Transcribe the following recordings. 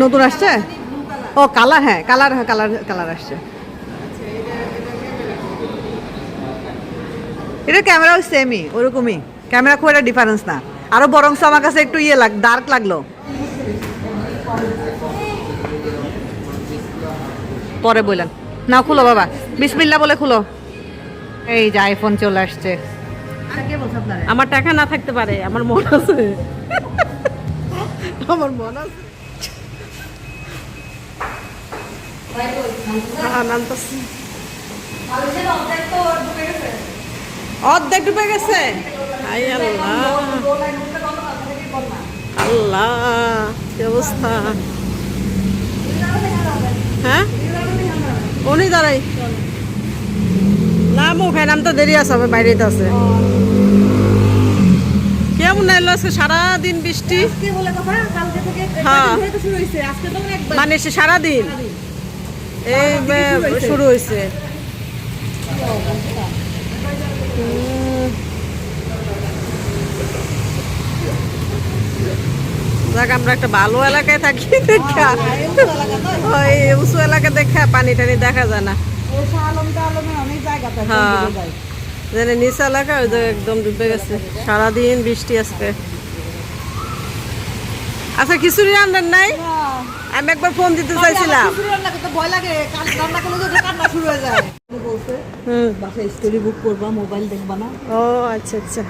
নতুন আসছে? ও কালার, হ্যাঁ কালার, হ্যাঁ কালার, কালার আসছে। এটা ক্যামেরাও সেমই, ওরকমই ক্যামেরা, খুব একটা ডিফারেন্স না। আরো বরংস আমার কাছে একটু ডার্ক লাগলো। পরে বললেন না, খুলো বাবা, বিসমিল্লাহ বলে খুলো। এই যে আইফোন চলে আসছে। আমার টাকা না থাকতে পারে, আমার মন আছে। আমার মন আছে। অর্ধেক ডুবে গেছে। আই আল্লাহ, আল্লাহ কি অবস্থা। হ্যাঁ উনি দাঁড়াই নাম ওখানে, নাম তো দেরি আছে, হবে বাইরে আছে। কেমন এলো আজকে সারাদিন বৃষ্টি? হ্যাঁ মানে সে সারাদিন এই শুরু হয়েছে। যাক আমরা একটা ভালো এলাকায় থাকি দেখা, ওই উঁচু এলাকা দেখা পানি টানি দেখা যায় না। হ্যাঁ জানে নিচু এলাকা ওই যে একদম ডুবে গেছে, সারাদিন বৃষ্টি আজকে। আচ্ছা খিচুড়ি রান্নার নাই? আমি একবার ফোন দিতে চাইছিলাম। স্টোরি বুক করবা, মোবাইল দেখবা না? ও আচ্ছা আচ্ছা,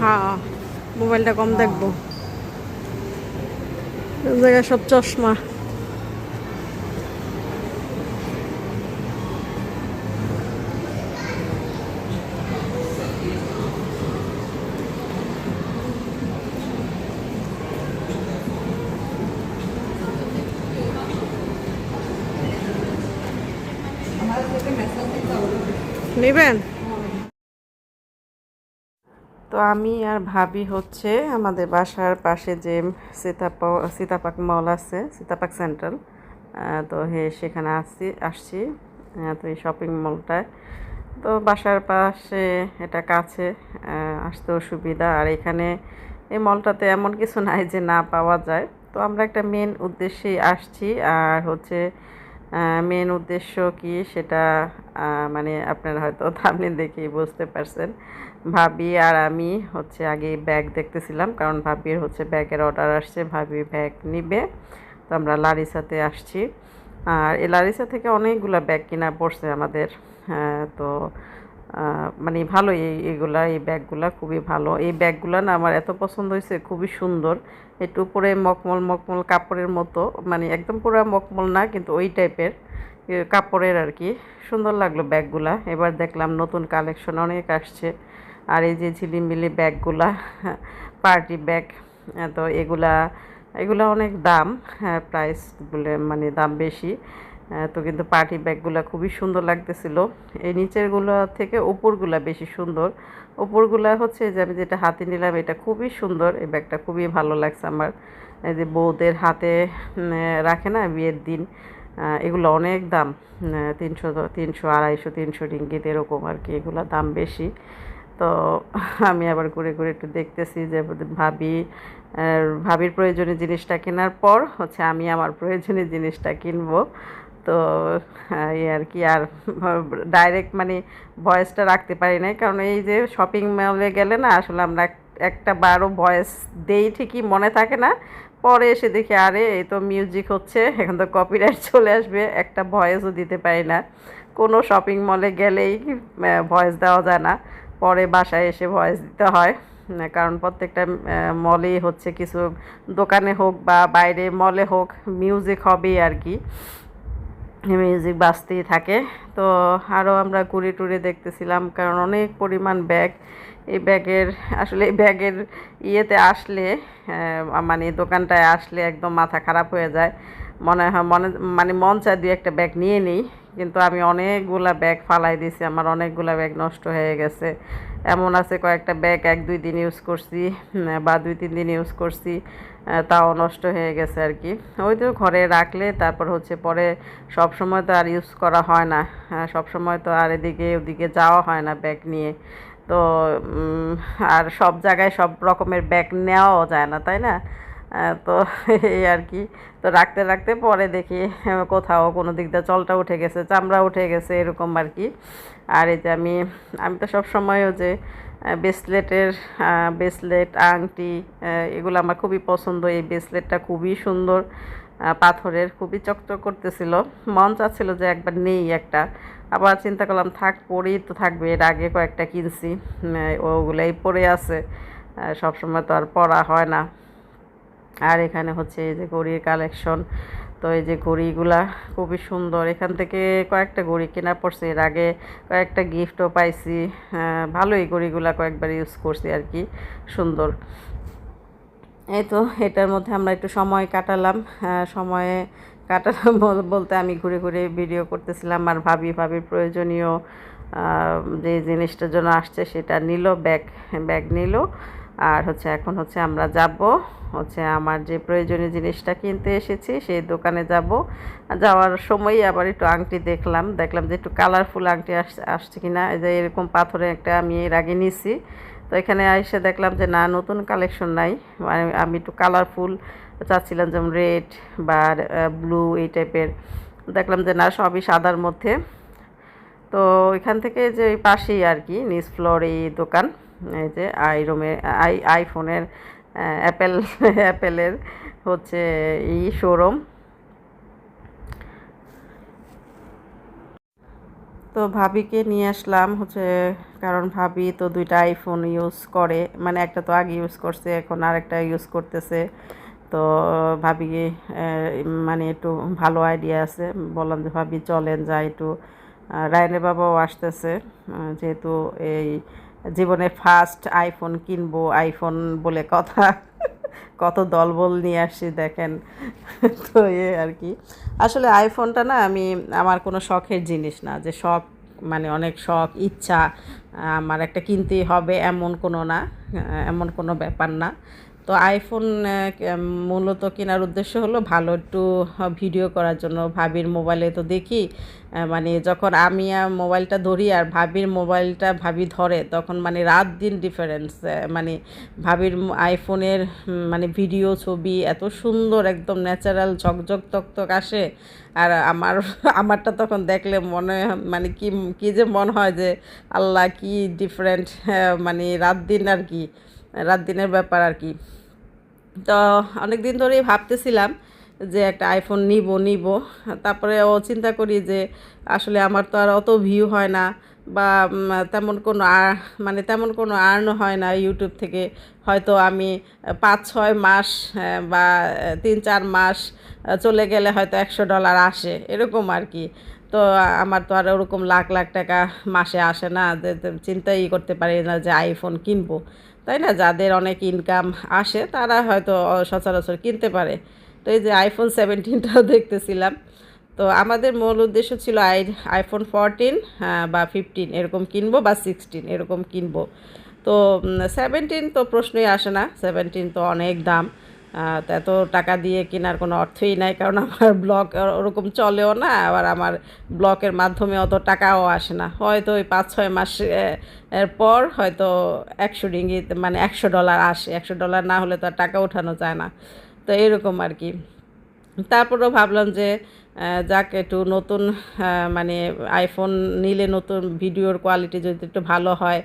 হ্যাঁ মোবাইলটা কম দেখবো। জায়গায় সব চশমা। নেবেন? তো আমি আর ভাবি হচ্ছে আমাদের বাসার পাশে যে সীতাপাক মল আছে, সীতাপাক সেন্ট্রাল, তো সেখানে আসছি। তো এই শপিং মলটায় তো বাসার পাশে, এটা কাছে, আসতেও সুবিধা। আর এখানে এই মলটাতে এমন কিছু নাই যে না পাওয়া যায়। তো আমরা একটা মেন উদ্দেশ্যেই আসছি। আর হচ্ছে মেন উদ্দেশ্য কি সেটা মানে আপনারা হয়তো থাম্বনেল দেখেই বুঝতে পারছেন। ভাবি আর আমি হচ্ছে আগে ব্যাগ দেখতেছিলাম, কারণ ভাবির হচ্ছে ব্যাগের অর্ডার আসছে, ভাবি ব্যাগ নিবে। তো আমরা লারিসাতে আসছি। আর এই লারিসা থেকে অনেকগুলো ব্যাগ কিনা পড়ছে আমাদের। তো মানে ভালো, এই ব্যাগগুলা খুবই ভালো। এই ব্যাগগুলা না আমার এত পছন্দ হয়েছে, খুবই সুন্দর। একটু উপরে মখমল মখমল কাপড়ের মতো, মানে একদম পুরো মখমল না কিন্তু ওই টাইপের কাপড়ের আর কি। সুন্দর লাগলো ব্যাগগুলা। এবার দেখলাম নতুন কালেকশন অনেক আসছে। আর এই যে ঝিলিমিলি ব্যাগগুলা, পার্টি ব্যাগ, তো এগুলা এগুলা অনেক দাম, প্রাইস বলে মানে দাম বেশি। তো কিন্তু পার্টি ব্যাগগুলো খুবই সুন্দর লাগতেছিল। এই নিচেরগুলো থেকে উপরগুলা বেশি সুন্দর। উপরগুলা হচ্ছে যে আমি যেটা হাতে নিলাম এটা খুবই সুন্দর, এই ব্যাগটা খুবই ভালো লাগছে আমার। এই যে বউদের হাতে রাখে না বিয়ের দিন, এগুলো অনেক দাম, 300 250 300 রিঙ্গিত এরকম আর কি, এগুলো দাম বেশি। তো আমি আবার ঘুরে ঘুরে একটু দেখতেছি যে ভাবির প্রয়োজনীয় জিনিসটা কেনার পর হচ্ছে আমি আমার প্রয়োজনীয় জিনিসটা কিনবো। তো এই আর কি। আর ডাইরেক্ট মানে ভয়েসটা রাখতে পারি নাই, কারণ এই যে শপিং মলে গেলে না আসলে আমরা একটা বারো ভয়েস দেই ঠিকই, মনে থাকে না। পরে এসে দেখি আরে এই তো মিউজিক হচ্ছে, এখন তো কপিরাইট চলে আসবে, একটা ভয়েসও দিতে পারি না। কোনো শপিং মলে গেলেই ভয়েস দেওয়া যায় না, পরে বাসায় এসে ভয়েস দিতে হয়। কারণ প্রত্যেকটা মলেই হচ্ছে কিছু দোকানে হোক বা বাইরে মলে হোক মিউজিক হবেই আর কি, মিউজিক বাজতেই থাকে। তো আরও আমরা ঘুরে টুরে দেখতেছিলাম, কারণ অনেক পরিমাণ ব্যাগ। এই ব্যাগের ইয়েতে আসলে মানে দোকানটায় আসলে একদম মাথা খারাপ হয়ে যায়। মনে হয় মানে মন চায় দুই একটা ব্যাগ নিয়ে নিই, কিন্তু আমি অনেকগুলা ব্যাগ ফালাই দিয়েছি, আমার অনেকগুলা ব্যাগ নষ্ট হয়ে গেছে। এমন আছে কয়েকটা ব্যাগ 1-2 দিন ইউজ করছি, বা 2-3 দিন ইউজ করছি, তাও নষ্ট হয়ে গেছে আর কি। ওই তো ঘরে রাখলে তারপর হচ্ছে পরে সব সময় তো আর ইউজ করা হয় না, সব সময় তো আর এদিকে ওদিকে যাওয়া হয় না ব্যাগ নিয়ে। তো আর সব জায়গায় সব রকমের ব্যাগ নেওয়াও যায় না, তাই না? তো এই আর কি। তো রাখতে রাখতে পরে দেখি কোথাও কোনো দিক দিয়ে চলটা উঠে গেছে, চামড়া উঠে গেছে, এরকম আর কি। আর এই যে আমি আমি তো সব সময়ও যে ব্রেসলেট আংটি এগুলো আমার খুবই পছন্দ। এই ব্রেসলেটটা খুবই সুন্দর, পাথরের, খুবই চকচক করতেছিল। মন চাচ্ছিল যে একবার নেই একটা, আবার চিন্তা করলাম থাক, পরেই তো থাকবে। এর আগে কয়েকটা কিনছি, ওগুলাই পরে আছে, সবসময় তো আর পরা হয় না। আর এখানে হচ্ছে এই যে ঘড়ির কালেকশন। তো এই যে ঘড়িগুলা খুবই সুন্দর, এখান থেকে কয়েকটা ঘড়ি কেনা পড়ছে। এর আগে কয়েকটা গিফটও পাইছি, ভালোই ঘড়িগুলা কয়েকবার ইউজ করছি আর কি, সুন্দর। এই তো এটার মধ্যে আমরা একটু সময় কাটালাম। সময়ে কাটালাম বলতে আমি ঘুরে ঘুরে ভিডিও করতেছিলাম, আর ভাবির প্রয়োজনীয় যে জিনিসটার জন্য আসছে সেটা নিল, ব্যাগ নিল। আর হচ্ছে এখন হচ্ছে আমরা যাব, হচ্ছে আমার যে প্রয়োজনীয় জিনিসটা কিনতে এসেছি সেই দোকানে যাব। যাওয়ার সময়ই আবার একটু আংটি দেখলাম যে একটু কালারফুল আংটি আসছে কিনা। এই যে এরকম পাথরের একটা আমি এর আগে নিছি, তো এখানে এসে দেখলাম যে না, নতুন কালেকশন নাই। আমি একটু কালারফুল চাচ্ছিলাম, যেমন রেড বা ব্লু এই টাইপের। দেখলাম যে না, সবই সাদার মধ্যে। তো এখান থেকে যে ওই পাশেই আর কি, নিচ ফ্লোরে এই দোকান। এই যে আইফোনের, অ্যাপেলের হচ্ছে এই শোরুম। তো ভাবিকে নিয়ে আসলাম হচ্ছে, কারণ ভাবি তো দুইটা আইফোন ইউজ করে, মানে একটা তো আগে ইউজ করছে, এখন আরেকটা ইউজ করতেছে। তো ভাবিকে মানে একটু ভালো আইডিয়া আছে, বললাম যে ভাবি চলেন যাই একটু। রায়নের বাবাও আসতেছে, যেহেতু এই জীবনে ফার্স্ট আইফোন কিনবো, আইফোন বলে কথা। কত দলবল নিয়ে আসছি দেখেন। তো আর কি, আসলে আইফোনটা না, আমার কোনো শখের জিনিস না, যে শখ মানে অনেক শখ ইচ্ছা আমার একটা কিনতেই হবে এমন কোনো না, এমন কোনো ব্যাপার না। তো আইফোন মূলত কেনার উদ্দেশ্য হলো ভালো একটু ভিডিও করার জন্য। ভাবির মোবাইলে তো দেখি, মানে যখন আমি মোবাইলটা ধরি আর ভাবির মোবাইলটা ভাবি ধরে, তখন মানে রাত দিন ডিফারেন্স। মানে ভাবির আইফোনের মানে ভিডিও ছবি এত সুন্দর, একদম ন্যাচারাল ঝকঝক তকতক আসে। আর আমারটা তখন দেখলে মনে মানে কি কি যে মনে হয় যে আল্লাহ কি ডিফারেন্ট, মানে রাত দিন আর কি, রাত দিনের ব্যাপার আর কি। তো অনেক দিন ধরেই ভাবতেছিলাম যে একটা আইফোন নিব। তারপরে চিন্তা করি যে আসলে আমার তো আর অত ভিউ হয় না, বা তেমন কোনো আর্ন হয় না ইউটিউব থেকে। হয়তো আমি 5-6 মাস বা 3-4 মাস চলে গেলে হয়তো $100 আসে, এরকম আর কি। তো আমার তো আর ওরকম লাখ লাখ টাকা মাসে আসে না, যে চিন্তাই করতে পারি না যে আইফোন কিনবো, তাই না? যাদের অনেক ইনকাম আসে তারা হয়তো সচরাচর কিনতে পারে। তো এই যে iPhone 17টাও দেখতেছিলাম। তো আমাদের মূল উদ্দেশ্য ছিল iPhone 14 বা 15 এরকম কিনবো, বা 16 এরকম কিনবো। তো 17 তো প্রশ্নই আসে না, 17 তো অনেক দাম। তো এত টাকা দিয়ে কেনার কোনো অর্থই নাই, কারণ আমার ব্লগ ওরকম চলেও না, আবার আমার ব্লগের মাধ্যমে অত টাকাও আসে না। হয়তো ওই 5-6 মাস এর পর হয়তো রিঙ্গিত মানে $100 আসে। $100 না হলে তো আর টাকা ওঠানো যায় না। তো এরকম আর কি। তারপরেও ভাবলাম যে যাক, একটু নতুন মানে আইফোন নিলে নতুন ভিডিওর কোয়ালিটি যদি একটু ভালো হয়,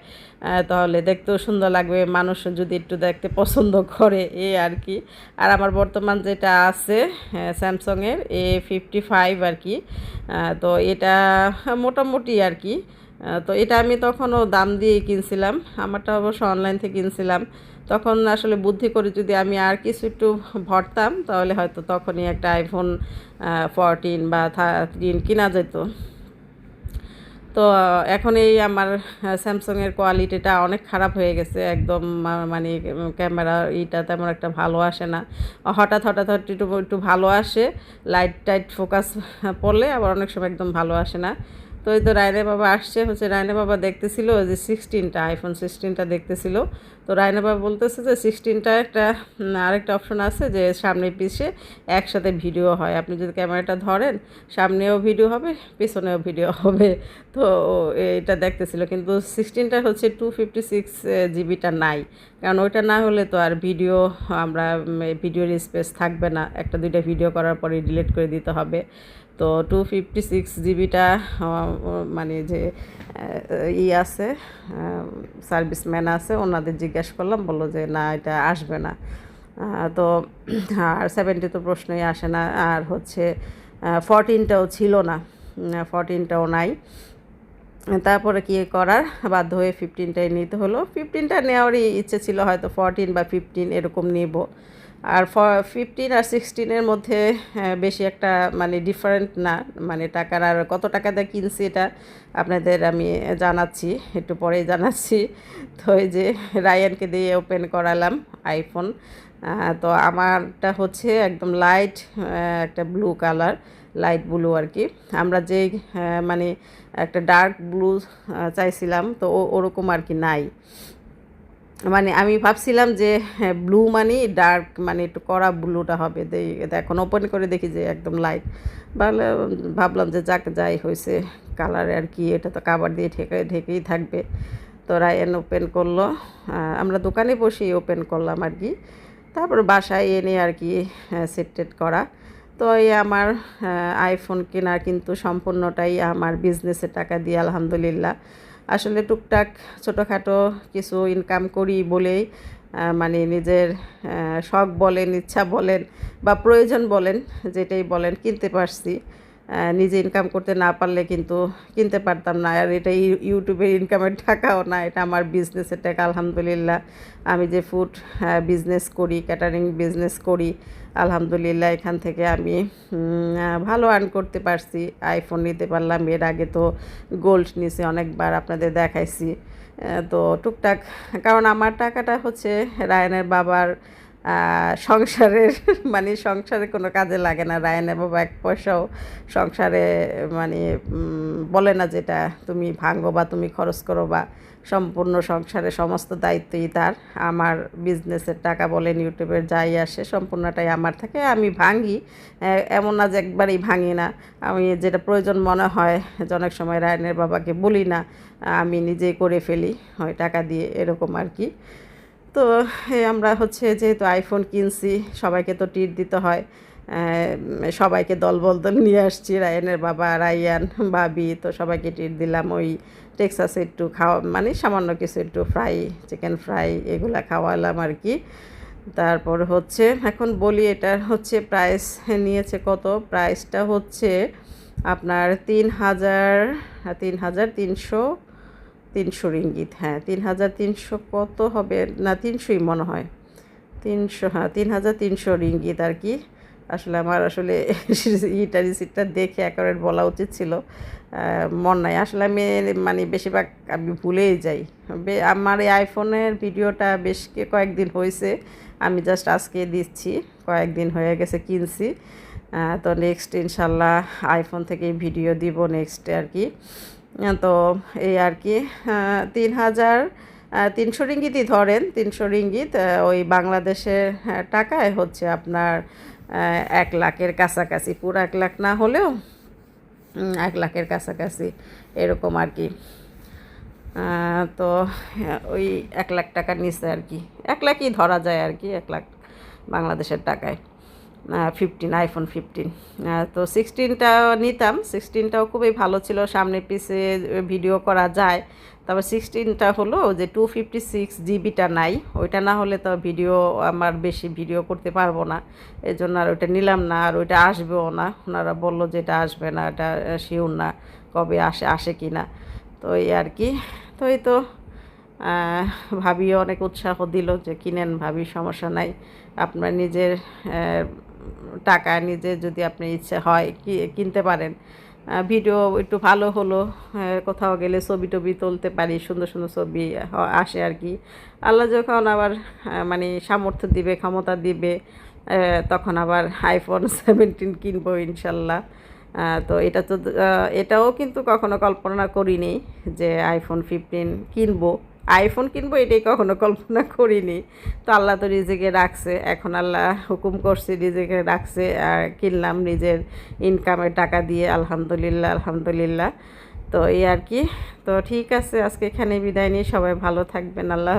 তাহলে দেখতেও সুন্দর লাগবে, মানুষ যদি একটু দেখতে পছন্দ করে, এই আর কি। আর আমার বর্তমান যেটা আছে স্যামসাংয়ের A55 আর কি, তো এটা মোটামুটি আর কি। তো এটা আমি তখনও দাম দিয়েই কিনছিলাম, আমারটা অবশ্য অনলাইন থেকে কিনছিলাম। তখন আসলে বুদ্ধি করে যদি আমি আর কিছু একটু ভরতাম, তাহলে হয়তো তখনই একটা iPhone 14 বা 13 কিনা যেত। তো এখন এই আমার স্যামসাংয়ের কোয়ালিটিটা অনেক খারাপ হয়ে গেছে একদম, মানে ক্যামেরা এইটা তেমন একটা ভালো আসে না। হঠাৎ একটু ভালো আসে, লাইট টাইট ফোকাস পড়লে, আবার অনেক সময় একদম ভালো আসে না। তো এই তো রায়নের বাবা আসছে, হচ্ছে রায়নের বাবা দেখতেছিল যে iPhone 16টা দেখতেছিল। তো তো রায়না বাবা বলতেছে যে 16টা একটা আরেকটা অপশন আছে যে সামনে পিছে একসাথে ভিডিও হয়, আপনি যদি ক্যামেরাটা ধরেন সামনেও ভিডিও হবে পেছনেও ভিডিও হবে। তো এটা দেখতেছিল, কিন্তু 16টা হচ্ছে 256 জিবিটা নাই, কারণ ওইটা না হলে তো আর ভিডিও আমরা ভিডিওর স্পেস থাকবে না, একটা দুইটা ভিডিও করার পরে ডিলিট করে দিতে হবে। তো 256 জিবিটা মানে যে আছে সার্ভিসম্যান আছে ওনাদের জিজ্ঞাসা করলাম, বললো যে না এটা আসবে না। তো আর 70 তো প্রশ্নই আসে না, আর হচ্ছে 14টাও ছিল না, 14টাও নাই। তারপরে কি করার, বাধ্য হয়ে 15টাই নিতে হলো। 15টা নেওয়ারই ইচ্ছে ছিল, হয়তো 14 বা 15 এরকম নিব। আর 15 আর 16-এর মধ্যে বেশি একটা মানে ডিফারেন্ট না, মানে টাকার আর কত টাকা দিয়ে কিনছি এটা আপনাদের আমি জানাচ্ছি, একটু পরেই জানাচ্ছি। তো এই যে রায়ানকে দিয়ে ওপেন করালাম আইফোন। তো আমারটা হচ্ছে একদম লাইট একটা ব্লু কালার, লাইট ব্লু আর কি। আমরা যে মানে একটা ডার্ক ব্লু চাইছিলাম, তো ওরকম আর কি নাই। মানে আমি ভাবছিলাম যে ব্লু মানে ডার্ক, মানে একটু কড়া ব্লুটা হবে। এখন ওপেন করে দেখি যে একদম লাইট। ভাবলাম যে যাই হয়েছে কালারে আর কি, এটা তো কাভার দিয়ে ঢেকেই থাকবে। তো রায়ান ওপেন করলো, আমরা দোকানে বসেই ওপেন করলাম আর কি। তারপর বাসায় এনে আর কি সেট করা। তো এই আমার আইফোন কেনার কিন্তু সম্পূর্ণটাই আমার বিজনেসের টাকা দিয়ে, আলহামদুলিল্লাহ। আসলে টুকটাক ছোটোখাটো কিছু ইনকাম করি বলেই মানে নিজের শখ বলেন, ইচ্ছা বলেন বা প্রয়োজন বলেন, যেটাই বলেন কিনতে পারছি। নিজে ইনকাম করতে না পারলে কিন্তু কিনতে পারতাম না। আর এটা ইউটিউবের ইনকামের টাকাও না, এটা আমার বিজনেসের টাকা, আলহামদুলিল্লাহ। আমি যে ফুড বিজনেস করি, ক্যাটারিং বিজনেস করি, আলহামদুলিল্লাহ এখান থেকে আমি ভালো আর্ন করতে পারছি, আইফোন নিতে পারলাম। এর আগে তো গোল্ড নিছি অনেকবার, আপনাদের দেখাইছি। তো টুকটাক, কারণ আমার টাকাটা হচ্ছে রায়ানের বাবার সংসারের মানে সংসারে কোনো কাজে লাগে না। রায়ানের বাবা এক পয়সাও সংসারে মানে বলে না যেটা তুমি ভাঙো বা তুমি খরচ করো, বা সম্পূর্ণ সংসারে সমস্ত দায়িত্বই তার। আমার বিজনেসের টাকা বলেন, ইউটিউবের যাই আসে সম্পূর্ণটাই আমার থাকে। আমি ভাঙি, এমন না যে একবারেই ভাঙি না। আমি যেটা প্রয়োজন মনে হয় যে অনেক সময় রায়ানের বাবাকে বলি না, আমি নিজেই করে ফেলি হয় টাকা দিয়ে, এরকম আর কি। তো আমরা হচ্ছে যেহেতু আইফোন কিনছি, সবাইকে তো ট্রিট দিতে হয়। সবাইকে দলবল নিয়ে আসছি, রায়ানের বাবা, রায়ান, ভাবি, তো সবাইকে ট্রিট দিলাম। ওই টেক্সাসে একটু খাওয়া মানে সামান্য কিছু একটু ফ্রাই, চিকেন ফ্রাই এগুলা খাওয়ালাম আর কি। তারপর হচ্ছে এখন বলি এটার হচ্ছে প্রাইস নিয়েছে কত। প্রাইসটা হচ্ছে আপনার 3,300 রিঙ্গিত। হ্যাঁ, 3,300 কত হবে, না 300ই মনে হয়, 300, হ্যাঁ 3,300 রিঙ্গিত আর কি। আসলে আমার আসলে রিসিপ্টটা দেখে অ্যাকুরেট বলা উচিত ছিল, মন নাই আসলে। আমি মানে বেশিরভাগ আমি ভুলেই যাই। আমার এই আইফোনের ভিডিওটা বেশ কয়েকদিন হয়েছে, আমি জাস্ট আজকে দিচ্ছি, কয়েকদিন হয়ে গেছে কিনছি। তো নেক্সট ইনশাল্লাহ আইফোন থেকেই ভিডিও দিব নেক্সট আর কি। তো এই আর কি 3,300 রিঙ্গিতই ধরেন, 300 রিঙ্গিত ওই বাংলাদেশের টাকায় হচ্ছে আপনার 1 লাখের কাছাকাছি, পুরো 1 লাখ না হলেও 1 লাখের কাছাকাছি এরকম আর কি। তো ওই 1 লাখ টাকার নিচে আর কি, 1 লাখই ধরা যায় আর কি, 1 লাখ বাংলাদেশের টাকায়। 15 আইফোন 15। তো 16টা নিতাম, 16টাও খুবই ভালো ছিল, সামনে পিছে ভিডিও করা যায়। তবে 16টা হলো যে 256 জিবিটা নাই, ওইটা না হলে তো ভিডিও আমার বেশি ভিডিও করতে পারবো না, এই জন্য আর ওইটা নিলাম না। আর ওইটা আসবেও না, ওনারা বললো যে এটা আসবে না, এটা শিওর না কবে আসে কি না। তো এই আর কি। তো এই তো ভাবিও অনেক উৎসাহ দিল যে কিনেন ভাবি, সমস্যা নাই, আপনার নিজের টাকা নিজে যদি আপনার ইচ্ছে হয় কিনতে পারেন। ভিডিও একটু ভালো হলো, কোথাও গেলে ছবি টবি তুলতে পারি, সুন্দর সুন্দর ছবি আসে আর কি। আল্লাহ যখন আবার মানে সামর্থ্য দিবে, ক্ষমতা দিবে, তখন আবার আইফোন 17 কিনবো ইনশাল্লাহ। তো এটা তো এটাও কিন্তু কখনো কল্পনা করিনি যে আইফোন 15 কিনবো, আইফোন কিনবো এটাই কখনো কল্পনা করিনি। তো আল্লাহ তো রিজিকে রাখছে, এখন আল্লাহ হুকুম করছে রিজিকে রাখছে, আর কিনলাম নিজের ইনকামের টাকা দিয়ে, আলহামদুলিল্লাহ আলহামদুলিল্লাহ। তো এই আর কি। তো ঠিক আছে, আজকে এখানে বিদায় নিয়ে সবাই ভালো থাকবেন। আল্লাহ